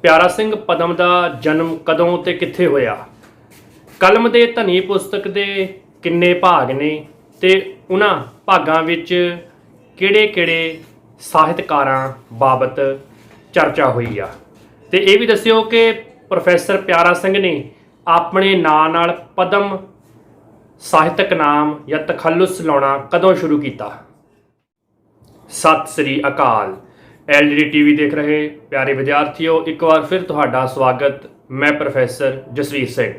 ਪਿਆਰਾ ਸਿੰਘ ਪਦਮ ਦਾ ਜਨਮ ਕਦੋਂ ਤੇ ਕਿੱਥੇ ਹੋਇਆ। ਕਲਮ ਦੇ ਧਨੀ ਪੁਸਤਕ ਦੇ ਕਿੰਨੇ ਭਾਗ ਨੇ ਤੇ ਉਹਨਾਂ ਭਾਗਾਂ ਵਿੱਚ ਕਿਹੜੇ-ਕਿਹੜੇ ਸਾਹਿਤਕਾਰਾਂ ਬਾਬਤ ਚਰਚਾ ਹੋਈ ਆ। ਤੇ ਇਹ ਵੀ ਦੱਸਿਓ ਕਿ ਪ੍ਰੋਫੈਸਰ ਪਿਆਰਾ ਸਿੰਘ ਨੇ ਆਪਣੇ ਨਾਂ ਨਾਲ ਪਦਮ ਸਾਹਿਤਕ ਨਾਮ ਜਾਂ ਤਖੱਲੁਸ ਲਾਉਣਾ ਕਦੋਂ ਸ਼ੁਰੂ ਕੀਤਾ। ਸਤਿ ਸ੍ਰੀ ਅਕਾਲ। LGD TV ਦੇਖ ਰਹੇ ਪਿਆਰੇ ਵਿਦਿਆਰਥੀਓ, ਇੱਕ ਵਾਰ ਫਿਰ ਤੁਹਾਡਾ ਸਵਾਗਤ। ਮੈਂ ਪ੍ਰੋਫੈਸਰ ਜਸਵੀਰ ਸਿੰਘ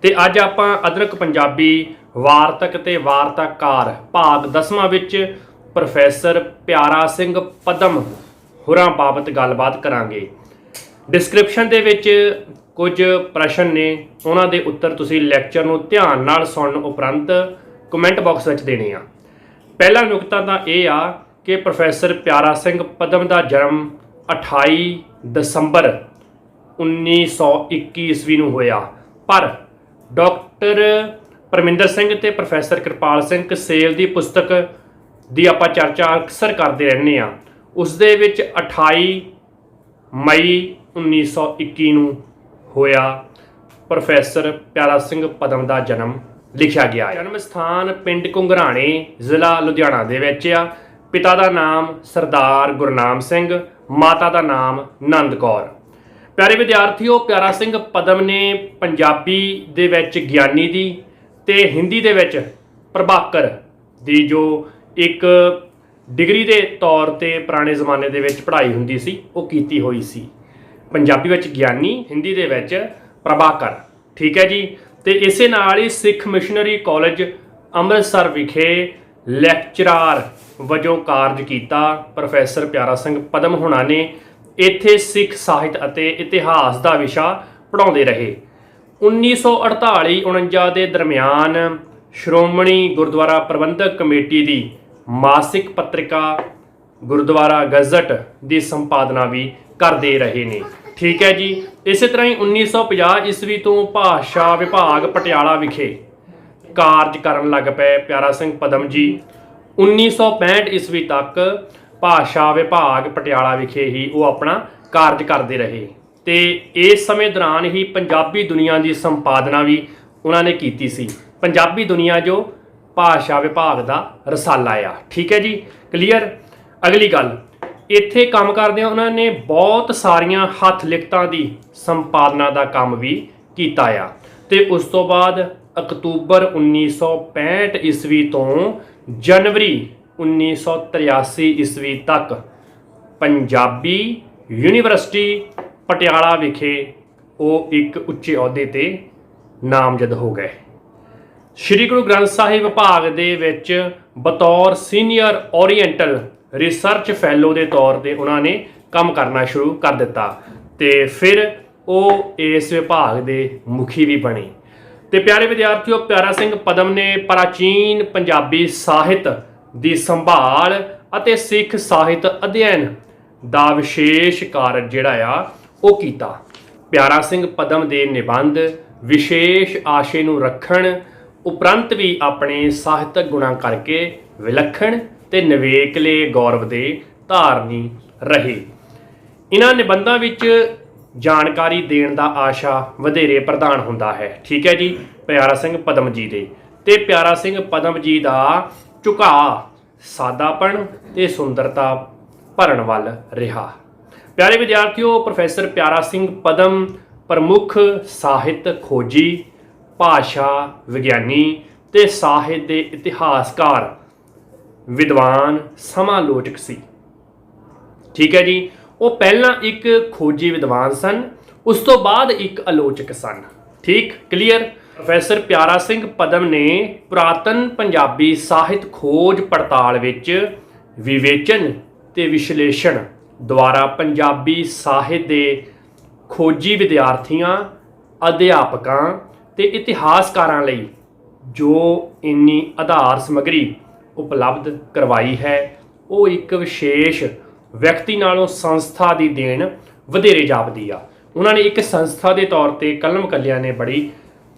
ਤੇ ਅੱਜ ਆਪਾਂ ਅਦਰਕ ਪੰਜਾਬੀ ਵਾਰਤਕ ਤੇ ਵਾਰਤਾਕਾਰ ਭਾਗ 10ਵਾਂ ਵਿੱਚ ਪ੍ਰੋਫੈਸਰ ਪਿਆਰਾ ਸਿੰਘ ਪਦਮ ਹੋਰਾਂ ਬਾਬਤ ਗੱਲਬਾਤ ਕਰਾਂਗੇ। ਡਿਸਕ੍ਰਿਪਸ਼ਨ ਦੇ ਵਿੱਚ ਕੁਝ ਪ੍ਰਸ਼ਨ ਨੇ, ਉਹਨਾਂ ਦੇ ਉੱਤਰ ਤੁਸੀਂ ਲੈਕਚਰ ਨੂੰ ਧਿਆਨ ਨਾਲ ਸੁਣਨ ਉਪਰੰਤ ਕਮੈਂਟ ਬਾਕਸ ਵਿੱਚ ਦੇਣੇ ਆ। ਪਹਿਲਾ ਨੁਕਤਾ ਤਾਂ ਇਹ ਆ ਕਿ ਪ੍ਰੋਫੈਸਰ ਪਿਆਰਾ ਸਿੰਘ ਪਦਮ ਦਾ ਜਨਮ 28 ਦਸੰਬਰ 1921 ਈਸਵੀ ਨੂੰ ਹੋਇਆ, ਪਰ ਡਾਕਟਰ ਪਰਮਿੰਦਰ ਸਿੰਘ ਤੇ ਪ੍ਰੋਫੈਸਰ ਕਿਰਪਾਲ ਸਿੰਘ ਕਸੇਲ ਦੀ ਪੁਸਤਕ ਦੀ ਆਪਾਂ ਚਰਚਾ ਅਕਸਰ ਕਰਦੇ ਰਹਿੰਦੇ ਆ। ਉਸ ਦੇ ਵਿੱਚ 28 ਮਈ 1921 ਨੂੰ ਹੋਇਆ ਪ੍ਰੋਫੈਸਰ ਪਿਆਰਾ ਸਿੰਘ ਪਦਮ ਦਾ ਜਨਮ ਲਿਖਿਆ ਗਿਆ। ਜਨਮ ਸਥਾਨ ਪਿੰਡ ਘੁੰਗਰਾਣੇ, ਜ਼ਿਲ੍ਹਾ ਲੁਧਿਆਣਾ ਦੇ ਵਿੱਚ ਆ। ਪਿਤਾ ਦਾ ਨਾਮ ਸਰਦਾਰ ਗੁਰਨਾਮ ਸਿੰਘ, ਮਾਤਾ ਦਾ ਨਾਮ ਨੰਦ ਕੌਰ। ਪਿਆਰੇ ਵਿਦਿਆਰਥੀਓ, ਪਿਆਰਾ ਸਿੰਘ ਪਦਮ ਨੇ ਪੰਜਾਬੀ ਦੇ ਵਿੱਚ ਗਿਆਨੀ ਦੀ ਤੇ ਹਿੰਦੀ ਦੇ ਵਿੱਚ ਪ੍ਰਭਾਕਰ ਦੀ ਜੋ ਇੱਕ ਡਿਗਰੀ ਦੇ ਤੌਰ ਤੇ ਪੁਰਾਣੇ ਜ਼ਮਾਨੇ ਦੇ ਵਿੱਚ ਪੜ੍ਹਾਈ ਹੁੰਦੀ ਸੀ ਉਹ ਕੀਤੀ ਹੋਈ ਸੀ। ਪੰਜਾਬੀ ਵਿੱਚ ਗਿਆਨੀ, ਹਿੰਦੀ ਦੇ ਵਿੱਚ ਪ੍ਰਭਾਕਰ, ਠੀਕ ਹੈ ਜੀ। ਤੇ ਇਸੇ ਨਾਲ ਹੀ ਸਿੱਖ ਮਿਸ਼ਨਰੀ ਕਾਲਜ ਅੰਮ੍ਰਿਤਸਰ ਵਿਖੇ ਲੈਕਚਰਾਰ ਵਜੋਂ ਕਾਰਜ ਕੀਤਾ। ਪ੍ਰੋਫੈਸਰ ਪਿਆਰਾ ਸਿੰਘ ਪਦਮ ਹੋਣਾ ਨੇ ਇੱਥੇ ਸਿੱਖ ਸਾਹਿਤ ਅਤੇ ਇਤਿਹਾਸ ਦਾ ਵਿਸ਼ਾ ਪੜ੍ਹਾਉਂਦੇ ਰਹੇ। 1948-49 ਦੇ ਦਰਮਿਆਨ ਸ਼੍ਰੋਮਣੀ ਗੁਰਦੁਆਰਾ ਪ੍ਰਬੰਧਕ ਕਮੇਟੀ ਦੀ ਮਾਸਿਕ ਪੱਤਰਿਕਾ ਗੁਰਦੁਆਰਾ ਗਜ਼ਟ ਦੀ ਸੰਪਾਦਨਾ ਵੀ ਕਰਦੇ ਰਹੇ ਨੇ, ਠੀਕ ਹੈ ਜੀ। ਇਸੇ ਤਰ੍ਹਾਂ ਹੀ 1950 ਈਸਵੀ ਤੋਂ ਭਾਸ਼ਾ ਵਿਭਾਗ ਪਟਿਆਲਾ ਵਿਖੇ ਕਾਰਜ ਕਰਨ ਲੱਗ ਪਏ ਪਿਆਰਾ ਸਿੰਘ ਪਦਮ ਜੀ। 1965 ਈਸਵੀ ਤੱਕ ਭਾਸ਼ਾ ਵਿਭਾਗ ਪਟਿਆਲਾ ਵਿਖੇ ਹੀ ਉਹ ਆਪਣਾ ਕਾਰਜ ਕਰਦੇ ਰਹੇ ਤੇ ਇਸ ਸਮੇਂ ਦੌਰਾਨ ਹੀ ਪੰਜਾਬੀ ਦੁਨੀਆ ਦੀ ਸੰਪਾਦਨਾ ਵੀ ਉਹਨਾਂ ਨੇ ਕੀਤੀ ਸੀ। ਪੰਜਾਬੀ ਦੁਨੀਆ ਜੋ ਭਾਸ਼ਾ ਵਿਭਾਗ ਦਾ ਰਸਾਲਾ ਆ, ਠੀਕ ਹੈ ਜੀ, ਕਲੀਅਰ। ਅਗਲੀ ਗੱਲ, ਇੱਥੇ ਕੰਮ ਕਰਦਿਆਂ ਉਹਨਾਂ ਨੇ ਬਹੁਤ ਸਾਰੀਆਂ ਹੱਥ ਲਿਖਤਾਂ ਦੀ ਸੰਪਾਦਨਾ ਦਾ ਕੰਮ ਵੀ ਕੀਤਾ ਆ। ਤੇ ਉਸ ਤੋਂ ਬਾਅਦ ਅਕਤੂਬਰ 1965 ਈਸਵੀ ਤੋਂ ਜਨਵਰੀ 1983 ਈਸਵੀ ਤੱਕ ਪੰਜਾਬੀ ਯੂਨੀਵਰਸਿਟੀ ਪਟਿਆਲਾ ਵਿਖੇ ਉਹ ਇੱਕ ਉੱਚੇ ਅਹੁਦੇ ਤੇ ਨਾਮਜ਼ਦ ਹੋ ਗਏ। ਸ਼੍ਰੀ ਗੁਰੂ ਗ੍ਰੰਥ ਸਾਹਿਬ ਵਿਭਾਗ ਦੇ ਵਿੱਚ ਬਤੌਰ ਸੀਨੀਅਰ ਓਰੀਐਂਟਲ ਰਿਸਰਚ ਫੈਲੋ ਦੇ ਤੌਰ ਤੇ ਉਹਨਾਂ ਨੇ ਕੰਮ ਕਰਨਾ ਸ਼ੁਰੂ ਕਰ ਦਿੱਤਾ ਤੇ ਫਿਰ ਉਹ ਇਸ ਵਿਭਾਗ ਦੇ ਮੁਖੀ ਵੀ ਬਣੇ। ਤੇ ਪਿਆਰੇ ਵਿਦਿਆਰਥੀਓ, ਪਿਆਰਾ ਸਿੰਘ ਪਦਮ ਨੇ ਪ੍ਰਾਚੀਨ ਪੰਜਾਬੀ ਸਾਹਿਤ ਦੀ ਸੰਭਾਲ ਅਤੇ ਸਿੱਖ ਸਾਹਿਤ ਅਧਿਐਨ ਦਾ ਵਿਸ਼ੇਸ਼ ਕਾਰਜ ਜਿਹੜਾ ਆ ਉਹ ਕੀਤਾ। ਪਿਆਰਾ ਸਿੰਘ ਪਦਮ ਦੇ ਨਿਬੰਧ ਵਿਸ਼ੇਸ਼ ਆਸ਼ੇ ਨੂੰ ਰੱਖਣ ਉਪਰੰਤ ਵੀ ਆਪਣੇ ਸਾਹਿਤਕ ਗੁਣਾਂ ਕਰਕੇ ਵਿਲੱਖਣ ਤੇ ਨਿਵੇਕਲੇ ਗੌਰਵ ਦੇ ਧਾਰਨੀ ਰਹੇ। ਇਹਨਾਂ ਨਿਬੰਧਾਂ ਵਿੱਚ ਜਾਣਕਾਰੀ ਦੇਣ ਦਾ ਆਸ਼ਾ ਵਧੇਰੇ ਪ੍ਰਧਾਨ ਹੁੰਦਾ ਹੈ, ਠੀਕ ਹੈ ਜੀ, ਪਿਆਰਾ ਸਿੰਘ ਪਦਮ ਜੀ ਦੇ। ਤੇ ਪਿਆਰਾ ਸਿੰਘ ਪਦਮ ਜੀ ਦਾ ਝੁਕਾਅ ਸਾਦਾਪਣ ਤੇ ਸੁੰਦਰਤਾ ਭਰਨ ਵੱਲ ਰਿਹਾ। ਪਿਆਰੇ ਵਿਦਿਆਰਥੀਓ, ਪ੍ਰੋਫੈਸਰ ਪਿਆਰਾ ਸਿੰਘ ਪਦਮ ਪ੍ਰਮੁੱਖ ਸਾਹਿਤ ਖੋਜੀ, ਭਾਸ਼ਾ ਵਿਗਿਆਨੀ ਤੇ ਸਾਹਿਤ ਦੇ ਇਤਿਹਾਸਕਾਰ, ਵਿਦਵਾਨ, ਸਮਾਲੋਚਕ ਸੀ, ਠੀਕ ਹੈ ਜੀ। ਉਹ ਪਹਿਲਾਂ ਇੱਕ ਖੋਜੀ ਵਿਦਵਾਨ ਸਨ, ਉਸ ਤੋਂ ਬਾਅਦ ਇੱਕ ਆਲੋਚਕ ਸਨ, ਠੀਕ, ਕਲੀਅਰ। ਪ੍ਰੋਫੈਸਰ ਪਿਆਰਾ ਸਿੰਘ ਪਦਮ ਨੇ ਪੁਰਾਤਨ ਪੰਜਾਬੀ ਸਾਹਿਤ ਖੋਜ ਪੜਤਾਲ ਵਿੱਚ ਵਿਵੇਚਨ ਤੇ ਵਿਸ਼ਲੇਸ਼ਣ ਦੁਆਰਾ ਪੰਜਾਬੀ ਸਾਹਿਤ ਦੇ ਖੋਜੀ ਵਿਦਿਆਰਥੀਆਂ, ਅਧਿਆਪਕਾਂ ਤੇ ਇਤਿਹਾਸਕਾਰਾਂ ਲਈ ਜੋ ਇੰਨੀ ਆਧਾਰ ਸਮੱਗਰੀ ਉਪਲਬਧ ਕਰਵਾਈ ਹੈ ਉਹ ਇੱਕ ਵਿਸ਼ੇਸ਼ ਵਿਅਕਤੀ ਨਾਲੋਂ ਸੰਸਥਾ ਦੀ ਦੇਣ ਵਧੇਰੇ ਜਾਪਦੀ ਆ। ਉਹਨਾਂ ਨੇ ਇੱਕ ਸੰਸਥਾ ਦੇ ਤੌਰ ਤੇ ਕਲਮ ਕੱਲਿਆਂ ਨੇ ਬੜੀ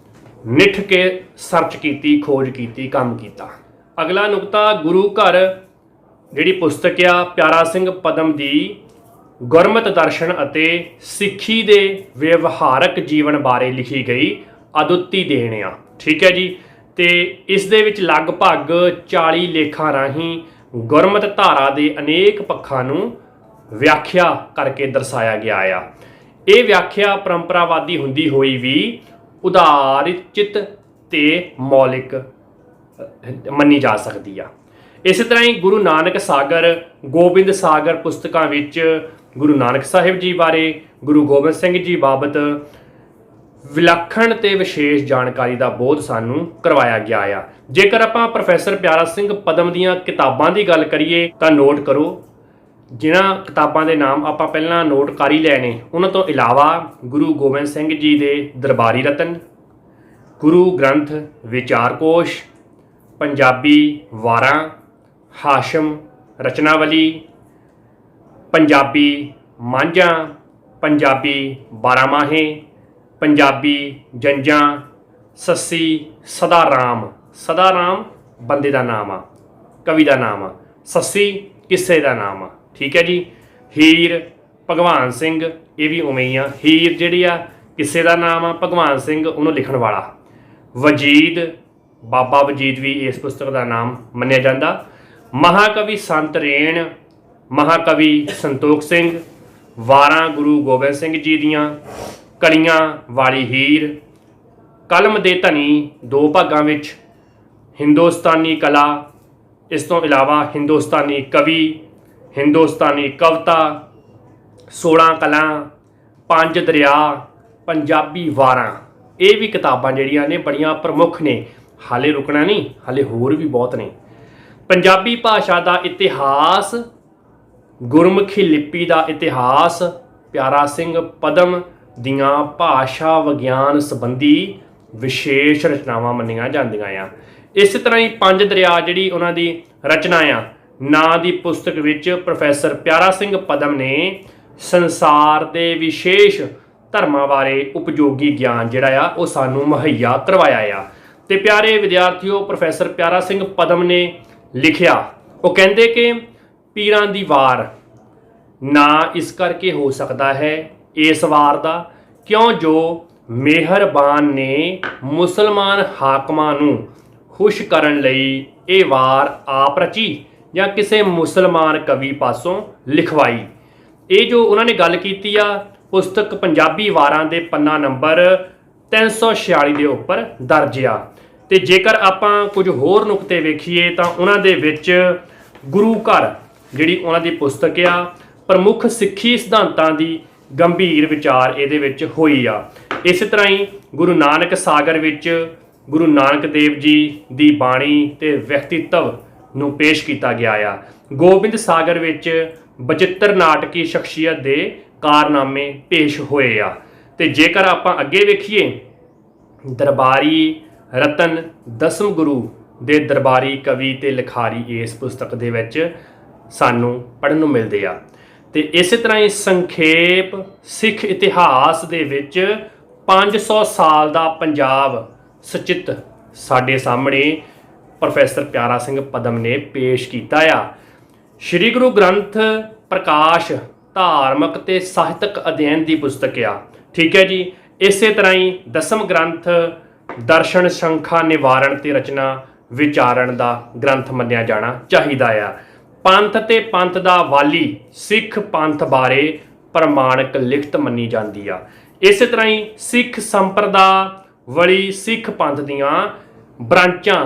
ਨਿੱਠ ਕੇ ਸਰਚ ਕੀਤੀ, ਖੋਜ ਕੀਤੀ, ਕੰਮ ਕੀਤਾ। ਅਗਲਾ ਨੁਕਤਾ, ਗੁਰੂ ਘਰ ਜਿਹੜੀ ਪੁਸਤਕ ਆ ਪਿਆਰਾ ਸਿੰਘ ਪਦਮ ਦੀ ਗੁਰਮਤ ਦਰਸ਼ਨ ਅਤੇ ਸਿੱਖੀ ਦੇ ਵਿਵਹਾਰਕ ਜੀਵਨ ਬਾਰੇ ਲਿਖੀ ਗਈ ਅਦੁੱਤੀ ਦੇਣ ਆ। ਠੀਕ ਹੈ ਜੀ। ਤੇ ਇਸ ਦੇ ਵਿੱਚ ਲਗਭਗ 40 ਲੇਖਾਂ ਰਾਹੀਂ ਗੁਰਮਤ ਧਾਰਾ ਦੇ ਅਨੇਕ ਪੱਖਾਂ ਨੂੰ ਵਿਆਖਿਆ ਕਰਕੇ ਦਰਸਾਇਆ ਗਿਆ ਆ। ਇਹ ਵਿਆਖਿਆ ਪਰੰਪਰਾਵਾਦੀ ਹੁੰਦੀ ਹੋਈ ਵੀ ਉਦਾਰਚਿਤ ਤੇ ਮੌਲਿਕ ਮੰਨੀ ਜਾ ਸਕਦੀ ਆ। ਇਸੇ ਤਰ੍ਹਾਂ ਹੀ ਗੁਰੂ ਨਾਨਕ ਸਾਗਰ, ਗੋਬਿੰਦ ਸਾਗਰ ਪੁਸਤਕਾਂ ਵਿੱਚ ਗੁਰੂ ਨਾਨਕ ਸਾਹਿਬ ਜੀ ਬਾਰੇ, ਗੁਰੂ ਗੋਬਿੰਦ ਸਿੰਘ ਜੀ ਬਾਬਤ ਵਿਲੱਖਣ ਤੇ ਵਿਸ਼ੇਸ਼ ਜਾਣਕਾਰੀ ਦਾ ਬੋਧ ਸਾਨੂੰ ਕਰਵਾਇਆ ਗਿਆ ਆ। ਜੇਕਰ ਆਪਾਂ ਪ੍ਰੋਫੈਸਰ ਪਿਆਰਾ ਸਿੰਘ ਪਦਮ ਦੀਆਂ ਕਿਤਾਬਾਂ ਦੀ ਗੱਲ ਕਰੀਏ ਤਾਂ ਨੋਟ ਕਰੋ, ਜਿਨ੍ਹਾਂ ਕਿਤਾਬਾਂ ਦੇ ਨਾਮ ਆਪਾਂ ਪਹਿਲਾਂ ਨੋਟ ਕਰ ਹੀ ਲੈਣੇ। ਉਹਨਾਂ ਤੋਂ ਇਲਾਵਾ ਗੁਰੂ ਗੋਬਿੰਦ ਸਿੰਘ ਜੀ ਦੇ ਦਰਬਾਰੀ ਰਤਨ, ਗੁਰੂ ਗ੍ਰੰਥ ਵਿਚਾਰਕੋਸ਼, ਪੰਜਾਬੀ ਵਾਰਾਂ, ਹਾਸ਼ਮ ਰਚਨਾਵਲੀ, ਪੰਜਾਬੀ ਮਾਝਾਂ, ਪੰਜਾਬੀ ਬਾਰਾਂਮਾਹੇ, ਪੰਜਾਬੀ ਜੰਜਾਂ, ਸੱਸੀ ਸਦਾ ਰਾਮ ਬੰਦੇ ਦਾ ਨਾਮ ਆ, ਕਵੀ ਦਾ ਨਾਮ ਆ, ਸੱਸੀ ਕਿੱਸੇ ਦਾ ਨਾਮ ਆ। ਠੀਕ ਹੈ ਜੀ। ਹੀਰ ਭਗਵਾਨ ਸਿੰਘ, ਇਹ ਵੀ ਉਵੇਂ ਹੀ ਆ। ਹੀਰ ਜਿਹੜੀ ਆ ਕਿੱਸੇ ਦਾ ਨਾਮ ਆ, ਭਗਵਾਨ ਸਿੰਘ ਉਹਨੂੰ ਲਿਖਣ ਵਾਲਾ। ਵਜੀਦ, ਬਾਬਾ ਵਜੀਦ ਵੀ ਇਸ ਪੁਸਤਕ ਦਾ ਨਾਮ ਮੰਨਿਆ ਜਾਂਦਾ। ਮਹਾਕਵੀ ਸੰਤ ਰੇਣ, ਮਹਾਕਵੀ ਸੰਤੋਖ ਸਿੰਘ, ਵਾਰਾਂ ਗੁਰੂ ਗੋਬਿੰਦ ਸਿੰਘ ਜੀ ਦੀਆਂ, ਕਲੀਆਂ ਵਾਲੀ ਹੀਰ, ਕਲਮ ਦੇ ਧਨੀ 2 ਭਾਗਾਂ ਵਿੱਚ, ਹਿੰਦੁਸਤਾਨੀ ਕਲਾ, ਇਸ ਤੋਂ ਇਲਾਵਾ ਹਿੰਦੁਸਤਾਨੀ ਕਵੀ, ਹਿੰਦੁਸਤਾਨੀ ਕਵਿਤਾ, 16 ਕਲਾਂ, 5 ਦਰਿਆ, ਪੰਜਾਬੀ ਵਾਰਾਂ। ਇਹ ਵੀ ਕਿਤਾਬਾਂ ਜਿਹੜੀਆਂ ਨੇ ਬੜੀਆਂ ਪ੍ਰਮੁੱਖ ਨੇ। ਹਾਲੇ ਰੁਕਣਾ ਨਹੀਂ, ਹਾਲੇ ਹੋਰ ਵੀ ਬਹੁਤ ਨੇ। ਪੰਜਾਬੀ ਭਾਸ਼ਾ ਦਾ ਇਤਿਹਾਸ, ਗੁਰਮੁਖੀ ਲਿਪੀ ਦਾ ਇਤਿਹਾਸ ਪਿਆਰਾ ਸਿੰਘ ਪਦਮ ਦੀਆਂ ਭਾਸ਼ਾ ਵਿਗਿਆਨ ਸੰਬੰਧੀ ਵਿਸ਼ੇਸ਼ ਰਚਨਾਵਾਂ ਮੰਨੀਆਂ ਜਾਂਦੀਆਂ ਆ। ਇਸ ਤਰ੍ਹਾਂ ਹੀ 5 ਦਰਿਆ ਜਿਹੜੀ ਉਹਨਾਂ ਦੀ ਰਚਨਾ ਆ ਨਾਂ ਦੀ ਪੁਸਤਕ ਵਿੱਚ ਪ੍ਰੋਫੈਸਰ ਪਿਆਰਾ ਸਿੰਘ ਪਦਮ ਨੇ ਸੰਸਾਰ ਦੇ ਵਿਸ਼ੇਸ਼ ਧਰਮਾਂ ਬਾਰੇ ਉਪਯੋਗੀ ਗਿਆਨ ਜਿਹੜਾ ਆ ਉਹ ਸਾਨੂੰ ਮੁਹੱਈਆ ਕਰਵਾਇਆ ਆ। ਤੇ ਪਿਆਰੇ ਵਿਦਿਆਰਥੀਓ, ਪ੍ਰੋਫੈਸਰ ਪਿਆਰਾ ਸਿੰਘ ਪਦਮ ਨੇ ਲਿਖਿਆ, ਉਹ ਕਹਿੰਦੇ ਕਿ ਪੀਰਾਂ ਦੀ ਵਾਰ ਨਾ ਇਸ ਕਰਕੇ ਹੋ ਸਕਦਾ ਹੈ ਇਸ ਵਾਰ ਦਾ ਕਿਉਂ ਜੋ ਮਿਹਰਬਾਨ ਨੇ ਮੁਸਲਮਾਨ ਹਾਕਮਾਂ ਨੂੰ ਖੁਸ਼ ਕਰਨ ਲਈ ਇਹ ਵਾਰ ਆਪ ਰਚੀ ਜਾਂ ਕਿਸੇ ਮੁਸਲਮਾਨ ਕਵੀ ਪਾਸੋਂ ਲਿਖਵਾਈ। ਇਹ ਜੋ ਉਹਨਾਂ ਨੇ ਗੱਲ ਕੀਤੀ ਆ ਪੁਸਤਕ ਪੰਜਾਬੀ ਵਾਰਾਂ ਦੇ ਪੰਨਾ ਨੰਬਰ 346 ਦੇ ਉੱਪਰ ਦਰਜ ਆ। ਤੇ ਜੇਕਰ ਆਪਾਂ ਕੁਝ ਹੋਰ ਨੁਕਤੇ ਵੇਖੀਏ ਤਾਂ ਉਹਨਾਂ ਦੇ ਵਿੱਚ ਗੁਰੂ ਘਰ ਜਿਹੜੀ ਉਹਨਾਂ ਦੀ ਪੁਸਤਕ ਆ, ਪ੍ਰਮੁੱਖ ਸਿੱਖੀ ਸਿਧਾਂਤਾਂ ਦੀ ਗੰਭੀਰ ਵਿਚਾਰ ਇਹਦੇ ਵਿੱਚ ਹੋਈ ਆ। ਇਸੇ ਤਰ੍ਹਾਂ ਹੀ ਗੁਰੂ ਨਾਨਕ ਸਾਗਰ ਵਿੱਚ ਗੁਰੂ ਨਾਨਕ ਦੇਵ ਜੀ ਦੀ ਬਾਣੀ ਤੇ ਵਿਅਕਤੀਤਵ ਨੂੰ ਪੇਸ਼ ਕੀਤਾ ਗਿਆ ਆ। ਗੋਬਿੰਦ ਸਾਗਰ ਵਿੱਚ ਬਚਿੱਤਰ ਨਾਟਕੀ ਸ਼ਖਸੀਅਤ ਦੇ ਕਾਰਨਾਮੇ ਪੇਸ਼ ਹੋਏ ਆ। ਤੇ ਜੇਕਰ ਆਪਾਂ ਅੱਗੇ ਵੇਖੀਏ, ਦਰਬਾਰੀ ਰਤਨ, 10ਵੇਂ ਗੁਰੂ ਦੇ ਦਰਬਾਰੀ ਕਵੀ ਤੇ ਲਿਖਾਰੀ ਇਸ ਪੁਸਤਕ ਦੇ ਵਿੱਚ ਸਾਨੂੰ ਪੜ੍ਹਨ ਨੂੰ ਮਿਲਦੇ ਆ। ਤੇ ਇਸੇ ਤਰ੍ਹਾਂ ਹੀ ਸੰਖੇਪ ਸਿੱਖ ਇਤਿਹਾਸ ਦੇ ਵਿੱਚ 500 ਸਾਲ ਦਾ ਪੰਜਾਬ ਸਚਿਤ ਸਾਡੇ ਸਾਹਮਣੇ ਪ੍ਰੋਫੈਸਰ ਪਿਆਰਾ ਸਿੰਘ ਪਦਮ ਨੇ ਪੇਸ਼ ਕੀਤਾ ਆ। ਸ਼੍ਰੀ ਗੁਰੂ ਗ੍ਰੰਥ ਪ੍ਰਕਾਸ਼ ਧਾਰਮਿਕ ਤੇ ਸਾਹਿਤਕ ਅਧਿਐਨ ਦੀ ਪੁਸਤਕ ਆ। ਠੀਕ ਹੈ ਜੀ। ਇਸੇ ਤਰ੍ਹਾਂ ਹੀ 10ਵੇਂ ਗ੍ਰੰਥ ਦਰਸ਼ਨ ਸ਼ੰਖਾ ਨਿਵਾਰਣ ਤੇ ਰਚਨਾ ਵਿਚਾਰਨ ਦਾ ਗ੍ਰੰਥ ਮੰਨਿਆ ਜਾਣਾ ਚਾਹੀਦਾ ਆ। ਪੰਥ ਤੇ ਪੰਥ ਦਾ ਵਾਲੀ ਸਿੱਖ ਪੰਥ ਬਾਰੇ ਪ੍ਰਮਾਣਿਕ ਲਿਖਤ ਮੰਨੀ ਜਾਂਦੀ ਆ। ਇਸੇ ਤਰ੍ਹਾਂ ਹੀ ਸਿੱਖ ਸੰਪਰਦਾ ਵਲੀ ਸਿੱਖ ਪੰਥ ਦੀਆਂ ਬ੍ਰਾਂਚਾਂ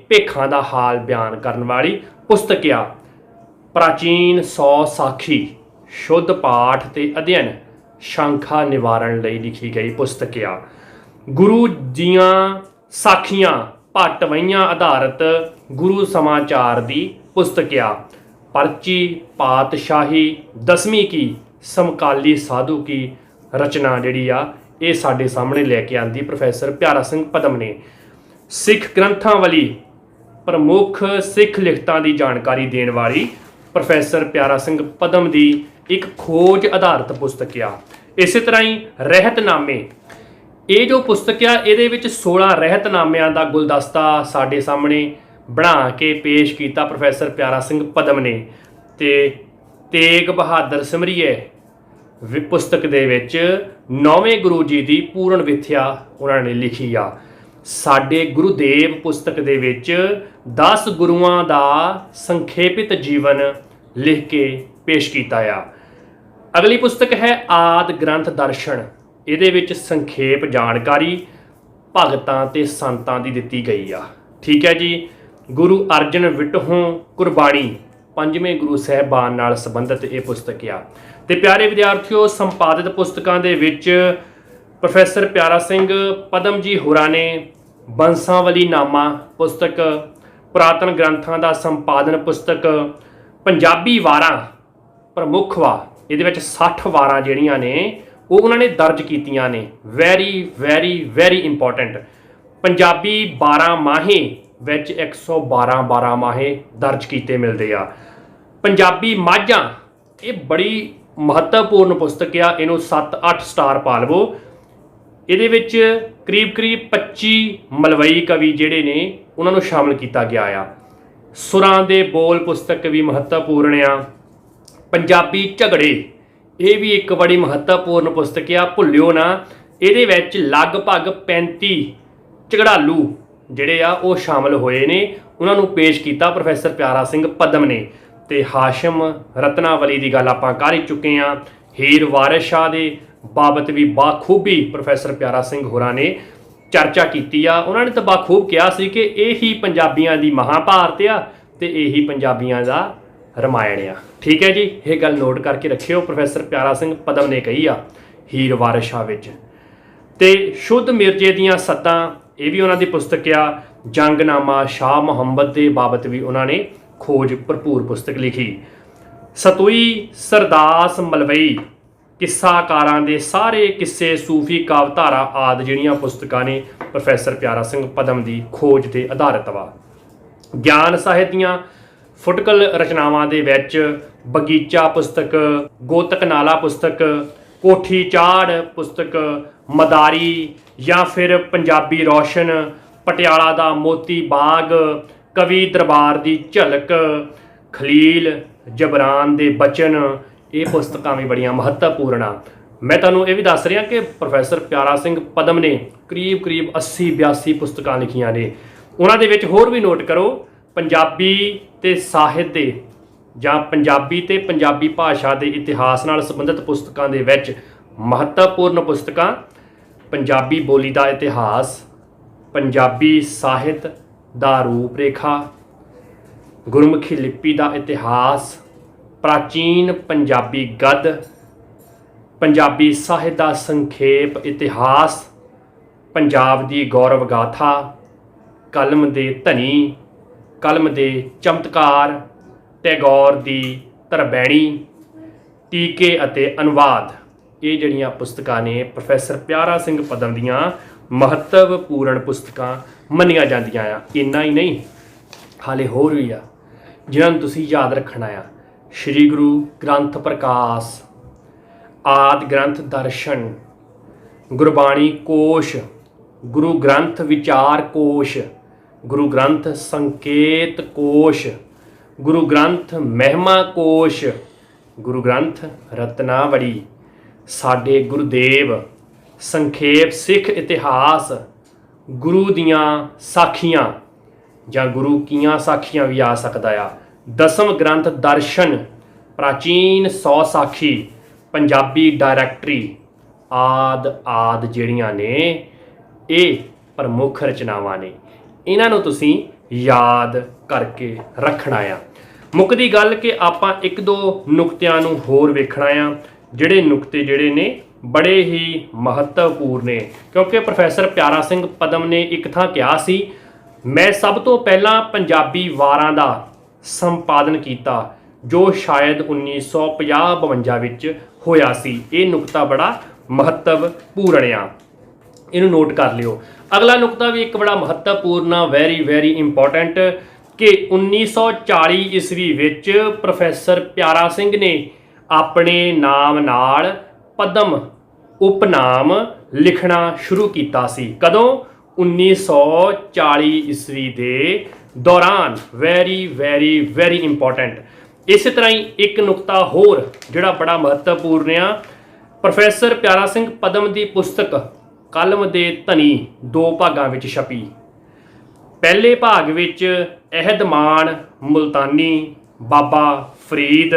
ਭੇਖਾਂ ਦਾ ਹਾਲ ਬਿਆਨ ਕਰਨ ਵਾਲੀ ਪੁਸਤਕ ਆ। ਪ੍ਰਾਚੀਨ 100 ਸਾਖੀ ਸ਼ੁੱਧ ਪਾਠ ਤੇ ਅਧਿਐਨ ਸ਼ੰਖਾ ਨਿਵਾਰਣ ਲਈ ਲਿਖੀ ਗਈ ਪੁਸਤਕ ਆ। ਗੁਰੂ ਦੀਆਂ ਸਾਖੀਆਂ ਭੱਟਵਈਆਂ ਆਧਾਰਿਤ ਗੁਰੂ ਸਮਾਚਾਰ ਦੀ ਪੁਸਤਕ ਆ। ਪਰਚੀ ਪਾਤਸ਼ਾਹੀ 10ਵੀਂ ਕੀ ਸਮਕਾਲੀ ਸਾਧੂ ਕੀ ਰਚਨਾ ਜਿਹੜੀ ਆ ਇਹ ਸਾਡੇ ਸਾਹਮਣੇ ਲੈ ਕੇ ਆਂਦੀ ਪ੍ਰੋਫੈਸਰ ਪਿਆਰਾ ਸਿੰਘ ਪਦਮ ਨੇ। ਸਿੱਖ ਗ੍ਰੰਥਾਂ ਵਾਲੀ ਪ੍ਰਮੁੱਖ ਸਿੱਖ ਲਿਖਤਾਂ ਦੀ ਜਾਣਕਾਰੀ ਦੇਣ ਵਾਲੀ ਪ੍ਰੋਫੈਸਰ ਪਿਆਰਾ ਸਿੰਘ ਪਦਮ ਦੀ ਇੱਕ ਖੋਜ ਆਧਾਰਿਤ ਪੁਸਤਕ ਆ। ਇਸੇ ਤਰ੍ਹਾਂ ਹੀ ਰਹਿਤਨਾਮੇ, ਇਹ ਜੋ ਪੁਸਤਕ ਆ ਇਹਦੇ ਵਿੱਚ 16 ਰਹਿਤਨਾਮਿਆਂ ਦਾ ਗੁਲਦਸਤਾ ਸਾਡੇ ਸਾਹਮਣੇ ਬਣਾ ਕੇ ਪੇਸ਼ ਕੀਤਾ ਪ੍ਰੋਫੈਸਰ ਪਿਆਰਾ ਸਿੰਘ ਪਦਮ ਨੇ। ਤੇ ਤੇਗ ਬਹਾਦਰ ਸਿਮਰਿਐ ਪੁਸਤਕ ਦੇ ਵਿੱਚ 9ਵੇਂ ਗੁਰੂ ਜੀ ਦੀ ਪੂਰਨ ਵਿਥਿਆ ਉਹਨਾਂ ਨੇ ਲਿਖੀ ਆ। ਸਾਡੇ ਗੁਰੂਦੇਵ ਪੁਸਤਕ ਦੇ ਵਿੱਚ 10 ਗੁਰੂਆਂ ਦਾ ਸੰਖੇਪਿਤ ਜੀਵਨ ਲਿਖ ਕੇ ਪੇਸ਼ ਕੀਤਾ ਆ। ਅਗਲੀ ਪੁਸਤਕ ਹੈ ਆਦਿ ਗ੍ਰੰਥ ਦਰਸ਼ਨ। ਇਹਦੇ ਵਿੱਚ ਸੰਖੇਪ ਜਾਣਕਾਰੀ ਭਗਤਾਂ ਤੇ ਸੰਤਾਂ ਦੀ ਦਿੱਤੀ ਗਈ ਆ। ਠੀਕ ਹੈ ਜੀ। ਗੁਰੂ ਅਰਜਨ ਵਿਟਹੋਂ ਕੁਰਬਾਨੀ 5ਵੇਂ ਗੁਰੂ ਸਾਹਿਬਾਨ ਨਾਲ ਸੰਬੰਧਿਤ ਇਹ ਪੁਸਤਕ ਆ। ਤੇ ਪਿਆਰੇ ਵਿਦਿਆਰਥੀਓ, ਸੰਪਾਦਿਤ ਪੁਸਤਕਾਂ ਦੇ ਵਿੱਚ ਪ੍ਰੋਫੈਸਰ ਪਿਆਰਾ ਸਿੰਘ ਪਦਮ ਜੀ ਹੋਰਾਂ ਨੇ ਬੰਸਾਵਲੀ ਨਾਮਾ ਪੁਸਤਕ, ਪੁਰਾਤਨ ਗ੍ਰੰਥਾਂ ਦਾ ਸੰਪਾਦਨ ਪੁਸਤਕ, ਪੰਜਾਬੀ ਵਾਰਾਂ ਪ੍ਰਮੁੱਖ ਵਾ, ਇਹਦੇ ਵਿੱਚ 60 ਵਾਰਾਂ ਜਿਹੜੀਆਂ ਨੇ ਉਹ ਉਹਨਾਂ ਨੇ ਦਰਜ ਕੀਤੀਆਂ ਨੇ। Very important. ਪੰਜਾਬੀ 12 ਮਾਹੇ ਵਿੱਚ 112 12 ਮਾਹੇ ਦਰਜ ਕੀਤੇ ਮਿਲਦੇ ਆ। ਪੰਜਾਬੀ ਮਾਝਾਂ, ਇਹ ਬੜੀ ਮਹੱਤਵਪੂਰਨ ਪੁਸਤਕ ਆ, ਇਹਨੂੰ 7-8 ਸਟਾਰ ਪਾ ਲਵੋ। ਇਹਦੇ ਵਿੱਚ ਕਰੀਬ 25 ਮਲਵਈ ਕਵੀ ਜਿਹੜੇ ਨੇ ਉਹਨਾਂ ਨੂੰ ਸ਼ਾਮਲ ਕੀਤਾ ਗਿਆ ਆ। ਸੁਰਾਂ ਦੇ ਬੋਲ ਪੁਸਤਕ ਵੀ ਮਹੱਤਵਪੂਰਨ ਆ। ਪੰਜਾਬੀ ਝਗੜੇ, ਇਹ ਵੀ ਇੱਕ ਬੜੀ ਮਹੱਤਵਪੂਰਨ ਪੁਸਤਕ ਆ, ਭੁੱਲਿਓ ਨਾ। ਇਹਦੇ ਵਿੱਚ ਲਗਭਗ 35 ਝਗੜਾਲੂ ਜਿਹੜੇ ਆ ਉਹ ਸ਼ਾਮਲ ਹੋਏ ਨੇ। ਉਹਨਾਂ ਨੂੰ ਪੇਸ਼ ਕੀਤਾ ਪ੍ਰੋਫੈਸਰ ਪਿਆਰਾ ਸਿੰਘ ਪਦਮ ਨੇ। ਤੇ ਹਾਸ਼ਮ ਰਤਨਾਵਲੀ ਦੀ ਗੱਲ ਆਪਾਂ ਕਰ ਹੀ ਚੁੱਕੇ ਹਾਂ। ਹੀਰ ਵਾਰਿਸ ਸ਼ਾਹ ਦੇ ਬਾਬਤ ਵੀ ਬਾਖੂਬੀ ਪ੍ਰੋਫੈਸਰ ਪਿਆਰਾ ਸਿੰਘ ਹੋਰਾਂ ਨੇ ਚਰਚਾ ਕੀਤੀ ਆ। ਉਹਨਾਂ ਨੇ ਤਾਂ ਬਾਖੂਬ ਕਿਹਾ ਸੀ ਕਿ ਇਹੀ ਪੰਜਾਬੀਆਂ ਦੀ ਮਹਾਭਾਰਤ ਆ ਤੇ ਇਹੀ ਪੰਜਾਬੀਆਂ ਦਾ ਰਮਾਇਣ ਆ। ਠੀਕ ਹੈ ਜੀ, ਇਹ ਗੱਲ ਨੋਟ ਕਰਕੇ ਰੱਖਿਓ, ਪ੍ਰੋਫੈਸਰ ਪਿਆਰਾ ਸਿੰਘ ਪਦਮ ਨੇ ਕਹੀ ਆ ਹੀਰ ਵਾਰਿਸ ਸ਼ਾਹ ਵਿੱਚ। ਤੇ ਸ਼ੁੱਧ ਮਿਰਜ਼ੇ ਦੀਆਂ ਸੱਤਾਂ, ਇਹ ਵੀ ਉਹਨਾਂ ਦੀ ਪੁਸਤਕ ਆ। ਜੰਗਨਾਮਾ ਸ਼ਾਹ ਮੁਹੰਮਦ ਦੇ ਬਾਬਤ ਵੀ ਉਹਨਾਂ ਨੇ ਖੋਜ ਭਰਪੂਰ ਪੁਸਤਕ ਲਿਖੀ। ਸਤੂਈ ਸਰਦਾਸ ਮਲਵਈ, ਕਿੱਸਾਕਾਰਾਂ ਦੇ ਸਾਰੇ ਕਿੱਸੇ, ਸੂਫੀ ਕਾਵਧਾਰਾ ਆਦਿ ਜਿਹੜੀਆਂ ਪੁਸਤਕਾਂ ਨੇ ਪ੍ਰੋਫੈਸਰ ਪਿਆਰਾ ਸਿੰਘ ਪਦਮ ਦੀ ਖੋਜ ਤੇ ਆਧਾਰਿਤ ਵਾ। ਗਿਆਨ ਸਾਹਿਤ ਦੀਆਂ ਫੁਟਕਲ ਰਚਨਾਵਾਂ ਦੇ ਵਿੱਚ ਬਗੀਚਾ ਪੁਸਤਕ, ਗੋਤਕਨਾਲਾ ਪੁਸਤਕ, ਕੋਠੀ ਚਾੜ ਪੁਸਤਕ, ਮਦਾਰੀ ਜਾਂ ਫਿਰ ਪੰਜਾਬੀ ਰੌਸ਼ਨ, ਪਟਿਆਲਾ ਦਾ ਮੋਤੀ ਬਾਗ, ਕਵੀ ਦਰਬਾਰ ਦੀ ਝਲਕ, ਖਲੀਲ ਜਬਰਾਨ ਦੇ ਬਚਨ, ਇਹ ਪੁਸਤਕਾਂ ਵੀ ਬੜੀਆਂ ਮਹੱਤਵਪੂਰਨ ਆ। ਮੈਂ ਤੁਹਾਨੂੰ ਇਹ ਵੀ ਦੱਸ ਰਿਹਾ ਕਿ ਪ੍ਰੋਫੈਸਰ ਪਿਆਰਾ ਸਿੰਘ ਪਦਮ ਨੇ ਕਰੀਬ 80-82 ਪੁਸਤਕਾਂ ਲਿਖੀਆਂ ਨੇ। ਉਹਨਾਂ ਦੇ ਵਿੱਚ ਹੋਰ ਵੀ ਨੋਟ ਕਰੋ, ਪੰਜਾਬੀ ਤੇ ਸਾਹਿਤ ਦੇ ਜਾਂ ਪੰਜਾਬੀ ਤੇ ਪੰਜਾਬੀ ਭਾਸ਼ਾ ਦੇ ਇਤਿਹਾਸ ਨਾਲ ਸੰਬੰਧਿਤ ਪੁਸਤਕਾਂ ਦੇ ਵਿੱਚ ਮਹੱਤਵਪੂਰਨ ਪੁਸਤਕਾਂ ਪੰਜਾਬੀ ਬੋਲੀ ਦਾ ਇਤਿਹਾਸ, ਪੰਜਾਬੀ ਸਾਹਿਤ ਦਾ ਰੂਪ ਰੇਖਾ, ਗੁਰਮੁਖੀ ਲਿਪੀ ਦਾ ਇਤਿਹਾਸ, ਪ੍ਰਾਚੀਨ ਪੰਜਾਬੀ ਗੱਦ, ਪੰਜਾਬੀ ਸਾਹਿਤ ਦਾ ਸੰਖੇਪ ਇਤਿਹਾਸ, ਪੰਜਾਬ ਦੀ ਗੌਰਵ ਗਾਥਾ, ਕਲਮ ਦੇ ਧਨੀ, ਕਲਮ ਦੇ ਚਮਤਕਾਰ, ਟੈਗੋਰ ਦੀ ਤਰਬੈਣੀ, ਟੀਕੇ ਅਤੇ ਅਨੁਵਾਦ, ਇਹ ਜਿਹੜੀਆਂ ਪੁਸਤਕਾਂ ਨੇ ਪ੍ਰੋਫੈਸਰ ਪਿਆਰਾ ਸਿੰਘ ਪਦਮ ਦੀਆਂ ਮਹੱਤਵਪੂਰਨ ਪੁਸਤਕਾਂ ਮੰਨੀਆਂ ਜਾਂਦੀਆਂ ਆ। ਇੰਨਾ ਹੀ ਨਹੀਂ, ਹਾਲੇ ਹੋਰ ਵੀ ਆ ਜਿਨ੍ਹਾਂ ਨੂੰ ਤੁਸੀਂ ਯਾਦ ਰੱਖਣਾ ਆ। ਸ਼੍ਰੀ ਗੁਰੂ ਗ੍ਰੰਥ ਪ੍ਰਕਾਸ਼, ਆਦਿ ਗ੍ਰੰਥ ਦਰਸ਼ਨ, ਗੁਰਬਾਣੀ ਕੋਸ਼, ਗੁਰੂ ਗ੍ਰੰਥ ਵਿਚਾਰ ਕੋਸ਼, ਗੁਰੂ ਗ੍ਰੰਥ ਸੰਕੇਤ ਕੋਸ਼, ਗੁਰੂ ਗ੍ਰੰਥ ਮਹਿਮਾ ਕੋਸ਼, ਗੁਰੂ ਗ੍ਰੰਥ ਰਤਨਾਵਲੀ, ਸਾਡੇ ਗੁਰੂਦੇਵ, ਸੰਖੇਪ ਸਿੱਖ ਇਤਿਹਾਸ, ਗੁਰੂ ਦੀਆਂ ਸਾਖੀਆਂ ਜਾਂ ਗੁਰੂ ਕੀਆਂ ਸਾਖੀਆਂ ਵੀ ਆ ਸਕਦਾ ਆ, ਦਸਮ ਗ੍ਰੰਥ ਦਰਸ਼ਨ, ਪ੍ਰਾਚੀਨ 100 ਸਾਖੀ, ਪੰਜਾਬੀ ਡਾਇਰੈਕਟਰੀ ਆਦਿ ਜਿਹੜੀਆਂ ਨੇ ਇਹ ਪ੍ਰਮੁੱਖ ਰਚਨਾਵਾਂ ਨੇ। ਇਹਨਾਂ ਨੂੰ ਤੁਸੀਂ ਯਾਦ ਕਰਕੇ ਰੱਖਣਾ ਆ। ਮੁੱਕਦੀ ਗੱਲ ਕਿ ਆਪਾਂ 1-2 ਨੁਕਤਿਆਂ ਨੂੰ ਹੋਰ ਵੇਖਣਾ ਆ, ਜਿਹੜੇ ਨੁਕਤੇ ਜਿਹੜੇ ਨੇ ਬੜੇ ਹੀ ਮਹੱਤਵਪੂਰਨ ਨੇ, ਕਿਉਂਕਿ ਪ੍ਰੋਫੈਸਰ ਪਿਆਰਾ ਸਿੰਘ ਪਦਮ ਨੇ ਇੱਕ ਥਾਂ ਕਿਹਾ ਸੀ, ਮੈਂ ਸਭ ਤੋਂ ਪਹਿਲਾਂ ਪੰਜਾਬੀ ਵਾਰਾਂ ਦਾ ਸੰਪਾਦਨ ਕੀਤਾ ਜੋ ਸ਼ਾਇਦ 1950-52 ਵਿੱਚ ਹੋਇਆ ਸੀ। ਇਹ ਨੁਕਤਾ ਬੜਾ ਮਹੱਤਵਪੂਰਨ ਆ, ਇਹਨੂੰ ਨੋਟ ਕਰ ਲਿਓ। ਅਗਲਾ ਨੁਕਤਾ ਵੀ ਇੱਕ ਬੜਾ ਮਹੱਤਵਪੂਰਨ ਆ, ਵੈਰੀ ਇੰਪੋਰਟੈਂਟ, ਕਿ 1940 ਈਸਵੀ ਵਿੱਚ ਪ੍ਰੋਫੈਸਰ ਪਿਆਰਾ ਸਿੰਘ ਨੇ ਆਪਣੇ ਨਾਮ ਨਾਲ ਪਦਮ ਉਪਨਾਮ ਲਿਖਣਾ ਸ਼ੁਰੂ ਕੀਤਾ ਸੀ। ਕਦੋਂ? 1940 ਈਸਵੀ ਦੇ ਦੌਰਾਨ। Very important. ਇਸੇ ਤਰ੍ਹਾਂ ਹੀ ਇੱਕ ਨੁਕਤਾ ਹੋਰ ਜਿਹੜਾ ਬੜਾ ਮਹੱਤਵਪੂਰਨ ਆ, ਪ੍ਰੋਫੈਸਰ ਪਿਆਰਾ ਸਿੰਘ ਪਦਮ ਦੀ ਪੁਸਤਕ ਕਲਮ ਦੇ ਧਨੀ 2 ਭਾਗਾਂ ਵਿੱਚ ਛਪੀ। ਪਹਿਲੇ ਭਾਗ ਵਿੱਚ ਅਹਿਦਮਾਨ ਮੁਲਤਾਨੀ, ਬਾਬਾ ਫਰੀਦ,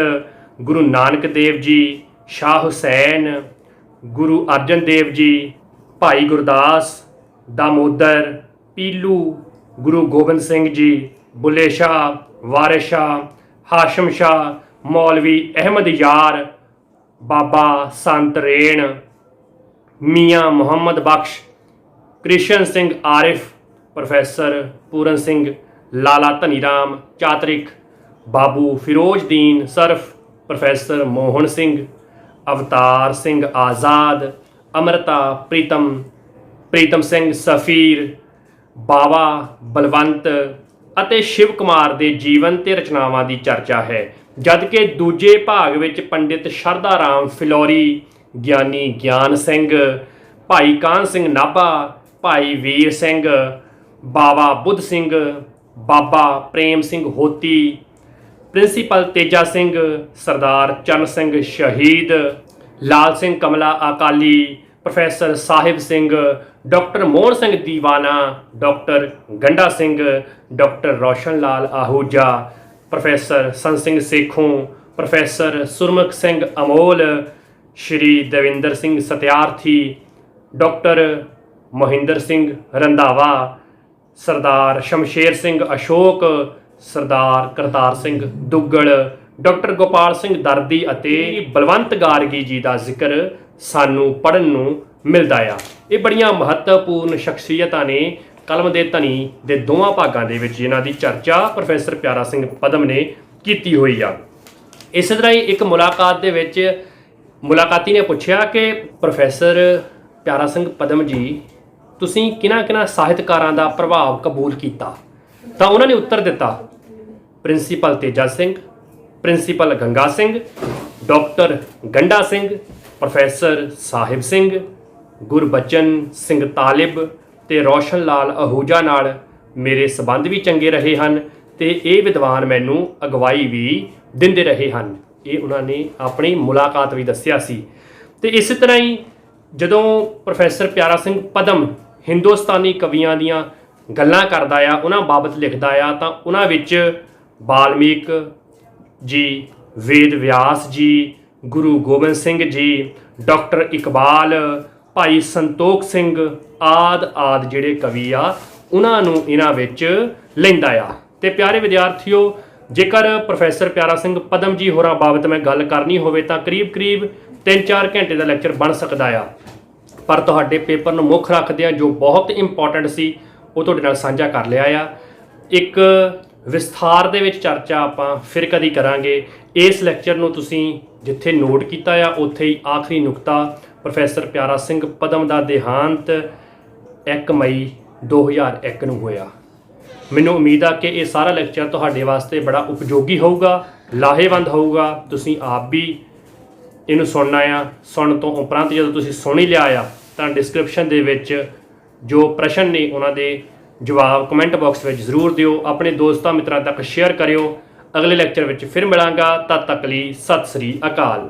ਗੁਰੂ ਨਾਨਕ ਦੇਵ ਜੀ, ਸ਼ਾਹ ਹੁਸੈਨ, ਗੁਰੂ ਅਰਜਨ ਦੇਵ ਜੀ, ਭਾਈ ਗੁਰਦਾਸ, दामोदर, पीलू, गुरु गोबिंद सिंह जी, बुले शाह, वारिस शाह, हाशम शाह, मौलवी अहमद यार, बाबा संत रेण, मियाँ मुहम्मद बख्श, कृष्ण सिंह आरिफ, प्रोफैसर पूरन सिंह, लाला धनीराम चातरिक, बाबू फिरोजदीन सरफ, प्रोफैसर मोहन सिंह, अवतार सिंह आज़ाद, अमृता ਪ੍ਰੀਤਮ ਸਿੰਘ ਸਫੀਰ, ਬਾਵਾ ਬਲਵੰਤ ਅਤੇ ਸ਼ਿਵ ਕੁਮਾਰ ਦੇ ਜੀਵਨ ਤੇ ਰਚਨਾਵਾਂ ਦੀ ਚਰਚਾ ਹੈ। ਜਦਕਿ ਦੂਜੇ ਭਾਗ ਵਿੱਚ ਪੰਡਿਤ ਸ਼ਰਧਾ ਰਾਮ ਫਿਲੌਰੀ, ਗਿਆਨੀ ਗਿਆਨ ਸਿੰਘ, ਭਾਈ ਕਾਹਨ ਸਿੰਘ ਨਾਭਾ, ਭਾਈ ਵੀਰ ਸਿੰਘ, ਬਾਵਾ ਬੁੱਧ ਸਿੰਘ, ਬਾਬਾ ਪ੍ਰੇਮ ਸਿੰਘ ਹੋਤੀ, ਪ੍ਰਿੰਸੀਪਲ ਤੇਜਾ ਸਿੰਘ, ਸਰਦਾਰ ਚਰਨ ਸਿੰਘ ਸ਼ਹੀਦ, ਲਾਲ ਸਿੰਘ ਕਮਲਾ ਅਕਾਲੀ, प्रोफैसर साहिब सिंह, डॉक्टर मोहन सिंह दीवाना, डॉक्टर गंडा सिंह, डॉक्टर रोशन लाल आहूजा, प्रोफैसर सन सिंह सेखों, प्रोफैसर सुरमुख सिंह अमोल, श्री देविंदर सिंह सत्यार्थी, डॉक्टर मोहिंदर सिंह रंधावा, सरदार शमशेर सिंह अशोक, सरदार करतार सिंह दुग्गल, डॉक्टर गोपाल सिंह दर्दी ਅਤੇ ਬਲਵੰਤ ਗਾਰਗੀ ਜੀ ਦਾ ਜ਼ਿਕਰ ਸਾਨੂੰ ਪੜ੍ਹਨ ਨੂੰ ਮਿਲਦਾ ਆ। ਇਹ ਬੜੀਆਂ ਮਹੱਤਵਪੂਰਨ ਸ਼ਖਸੀਅਤਾਂ ਨੇ ਕਲਮ ਦੇ ਧਨੀ ਦੇ 2 ਭਾਗਾਂ ਦੇ ਵਿੱਚ ਜਿਨ੍ਹਾਂ ਦੀ ਚਰਚਾ ਪ੍ਰੋਫੈਸਰ ਪਿਆਰਾ ਸਿੰਘ ਪਦਮ ਨੇ ਕੀਤੀ ਹੋਈ ਆ। ਇਸੇ ਤਰ੍ਹਾਂ ਹੀ ਇੱਕ ਮੁਲਾਕਾਤ ਦੇ ਵਿੱਚ ਮੁਲਾਕਾਤੀ ਨੇ ਪੁੱਛਿਆ ਕਿ ਪ੍ਰੋਫੈਸਰ ਪਿਆਰਾ ਸਿੰਘ ਪਦਮ ਜੀ ਤੁਸੀਂ ਕਿਹਨਾਂ ਸਾਹਿਤਕਾਰਾਂ ਦਾ ਪ੍ਰਭਾਵ ਕਬੂਲ ਕੀਤਾ, ਤਾਂ ਉਹਨਾਂ ਨੇ ਉੱਤਰ ਦਿੱਤਾ, principal Teja Singh, principal Ganga Singh, doctor Ganda Singh, professor Sahib Singh, Gurbachan Singh Talib ਤੇ ਰੋਸ਼ਨ ਲਾਲ आहूजा ਨਾਲ ਮੇਰੇ ਸਬੰਧ ਵੀ ਚੰਗੇ ਰਹੇ ਹਨ ਤੇ ਇਹ ਵਿਦਵਾਨ ਮੈਨੂੰ ਅਗਵਾਈ ਵੀ ਦਿੰਦੇ ਰਹੇ ਹਨ। ਇਹ ਉਹਨਾਂ ਨੇ ਆਪਣੀ ਮੁਲਾਕਾਤ ਵੀ ਦੱਸਿਆ ਸੀ। ਤੇ ਇਸੇ ਤਰ੍ਹਾਂ ਹੀ ਜਦੋਂ ਪ੍ਰੋਫੈਸਰ ਪਿਆਰਾ ਸਿੰਘ ਪਦਮ ਹਿੰਦੁਸਤਾਨੀ ਕਵੀਆਂ ਦੀਆਂ ਗੱਲਾਂ ਕਰਦਾ ਆ, ਉਹਨਾਂ ਬਾਬਤ ਲਿਖਦਾ ਆ, ਤਾਂ ਉਹਨਾਂ ਵਿੱਚ ਵਾਲਮੀਕ जी, वेद व्यास जी, गुरु गोबिंद सिंह जी, डॉक्टर इकबाल, भाई संतोख सिंह आदि ਜਿਹੜੇ ਕਵੀ ਆ ਉਹਨਾਂ ਨੂੰ ਇਹਨਾਂ ਵਿੱਚ ਲੈਂਦਾ ਆ। ਤੇ ਪਿਆਰੇ ਵਿਦਿਆਰਥੀਓ, ਜੇਕਰ ਪ੍ਰੋਫੈਸਰ ਪਿਆਰਾ ਸਿੰਘ ਪਦਮ ਜੀ ਹੋਰਾਂ ਬਾਬਤ ਮੈਂ ਗੱਲ ਕਰਨੀ ਹੋਵੇ ਤਾਂ ਕਰੀਬ 3-4 ਘੰਟੇ ਦਾ ਲੈਕਚਰ ਬਣ ਸਕਦਾ ਆ, ਪਰ ਤੁਹਾਡੇ ਪੇਪਰ ਨੂੰ ਮੁੱਖ ਰੱਖਦਿਆਂ ਜੋ ਬਹੁਤ ਇੰਪੋਰਟੈਂਟ ਸੀ ਉਹ ਤੁਹਾਡੇ ਨਾਲ ਸਾਂਝਾ ਕਰ ਲਿਆ ਆ। ਇੱਕ ਵਿਸਥਾਰ ਦੇ ਵਿੱਚ ਚਰਚਾ ਆਪਾਂ ਫਿਰ ਕਦੀ ਕਰਾਂਗੇ। ਇਸ ਲੈਕਚਰ ਨੂੰ ਤੁਸੀਂ ਜਿੱਥੇ ਨੋਟ ਕੀਤਾ ਆ ਉੱਥੇ ਹੀ ਆਖਰੀ ਨੁਕਤਾ, ਪ੍ਰੋਫੈਸਰ ਪਿਆਰਾ ਸਿੰਘ ਪਦਮ ਦਾ ਦੇਹਾਂਤ 1 ਮਈ 2001 ਨੂੰ ਹੋਇਆ। ਮੈਨੂੰ ਉਮੀਦ ਆ ਕਿ ਇਹ ਸਾਰਾ ਲੈਕਚਰ ਤੁਹਾਡੇ ਵਾਸਤੇ ਬੜਾ ਉਪਯੋਗੀ ਹੋਊਗਾ, ਲਾਹੇਵੰਦ ਹੋਊਗਾ। ਤੁਸੀਂ ਆਪ ਵੀ ਇਹਨੂੰ ਸੁਣਨਾ ਆ। ਸੁਣਨ ਤੋਂ ਉਪਰੰਤ ਜਦੋਂ ਤੁਸੀਂ ਸੁਣ ਹੀ ਲਿਆ ਆ ਤਾਂ ਡਿਸਕ੍ਰਿਪਸ਼ਨ ਦੇ ਵਿੱਚ ਜੋ ਪ੍ਰਸ਼ਨ ਨੇ ਉਹਨਾਂ ਦੇ ਜਵਾਬ ਕਮੈਂਟ ਬਾਕਸ ਵਿੱਚ ਜ਼ਰੂਰ ਦਿਓ। ਆਪਣੇ ਦੋਸਤਾਂ ਮਿੱਤਰਾਂ ਤੱਕ ਸ਼ੇਅਰ ਕਰਿਓ। ਅਗਲੇ ਲੈਕਚਰ ਵਿੱਚ ਫਿਰ ਮਿਲਾਂਗਾ। ਤਦ ਤੱਕ ਲਈ ਸਤਿ ਸ੍ਰੀ ਅਕਾਲ।